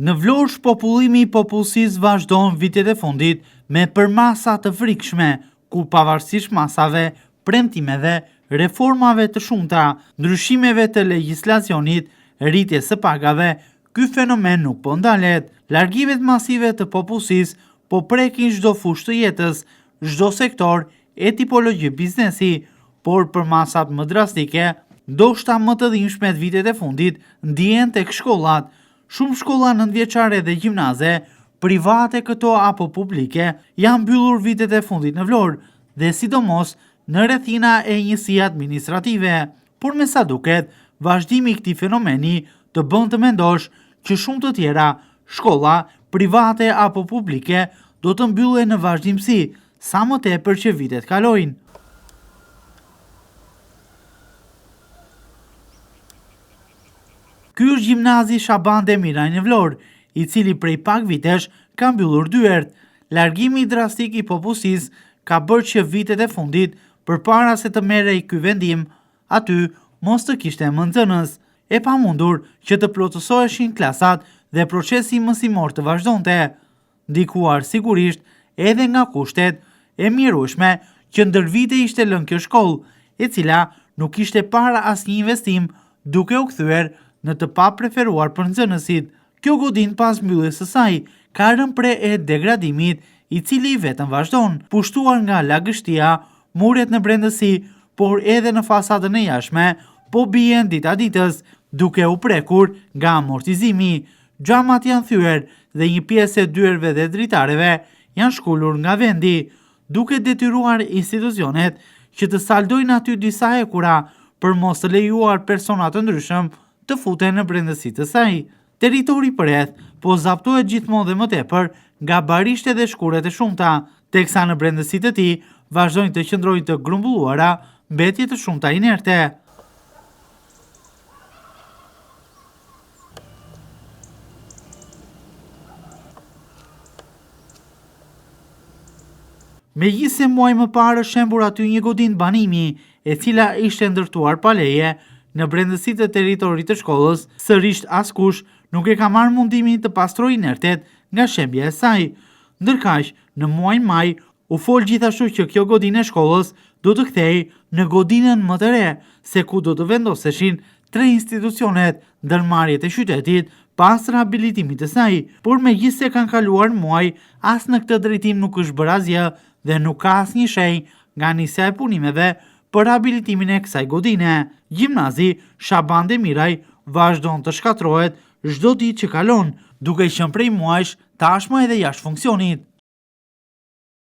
Në Vlorë, shpopullimi i popullsisë vazhdon vitet e fundit me përmasa të frikshme, ku pavarësisht masave, premtimeve, reformave të shumta, ndryshimeve të legjislacionit, rritjes së pagave, ky fenomen nuk po ndalet. Largimet masive të popullsisë po prekin çdo fushë të jetës, çdo sektor e tipologji biznesi, por për masat më drastike, ndoshta më të dhimbshme të vitet e fundit, ndihen tek shkollat. Shumë shkolla nëntëvjeçare dhe gjimnaze, private këto apo publike, janë mbyllur vitet e fundit në Vlorë dhe sidomos në rrethina e njësi administrative. Por me sa duket, vazhdimi i këtij fenomeni të bën të mendosh që shumë të tjera shkolla, private apo publike, do të mbyllen në vazhdimsi, sa më tepër që vitet kalojnë. Ky është gjimnazi Shaban Demiraj në Vlorë, i cili prej pak vitesh ka mbyllur dyert. Largimi drastik i popullsisë ka bërë që vitet e fundit, përpara se të merrej ky vendim, aty mos të kishte më nxënës. E pamundur që të plotësoheshin klasat dhe procesi mësimor të vazhdonte, ndikuar sigurisht edhe nga kushtet e mjerueshme që ndër vite ishte lënë kjo shkollë, e cila nuk kishte para asnjë investim, duke u kthyer në të pa preferuar për nxënësit. Kjo godin pas mbylljes së saj ka rënë pre e degradimit, i cili vetëm vazhdon, pushtuar nga lagështia, muret në brendësi, por edhe në fasadën e jashtme, po bien dita ditës, duke u prekur nga amortizimi. Xhamat janë thyer dhe një pjesë e dyerve dhe dritareve janë shkullur nga vendi, duke detyruar institucionet që të saldojnë aty disa hekura për mos të lejuar persona të ndryshëm të futen në brendësi të saj. Territori përreth po zaptohet gjithmonë dhe më tepër nga barishte dhe shkuret e shumta, teksa në brendësi të tij vazhdojnë të qëndrojnë të grumbulluara mbetje të shumta inerte. Megjithse muaj më parë shembur aty një godin banimi, e cila ishte ndërtuar pa leje në brendësi të territorit të shkollës, sërish askush nuk e ka marrë mundimin të pastrojë inertet nga shembja e saj. Ndërkaq, në muajin maj u fol gjithashtu që kjo godinë e shkollës do të kthehej në godinën më të re, se ku do të vendoseshin 3 institucionet ndërmarrjet e qytetit pas rehabilitimit të saj, por megjithse kanë kaluar muaj, as në këtë drejtim nuk është bërë asgjë dhe nuk ka asnjë shenjë nga nisja e punimeve për rehabilitimin e kësaj godine. Gjimnazi Shaban Demiraj vazhdon të shkatërrohet çdo ditë që kalon, duke qenë prej muajsh tashmë edhe jashtë funksionit.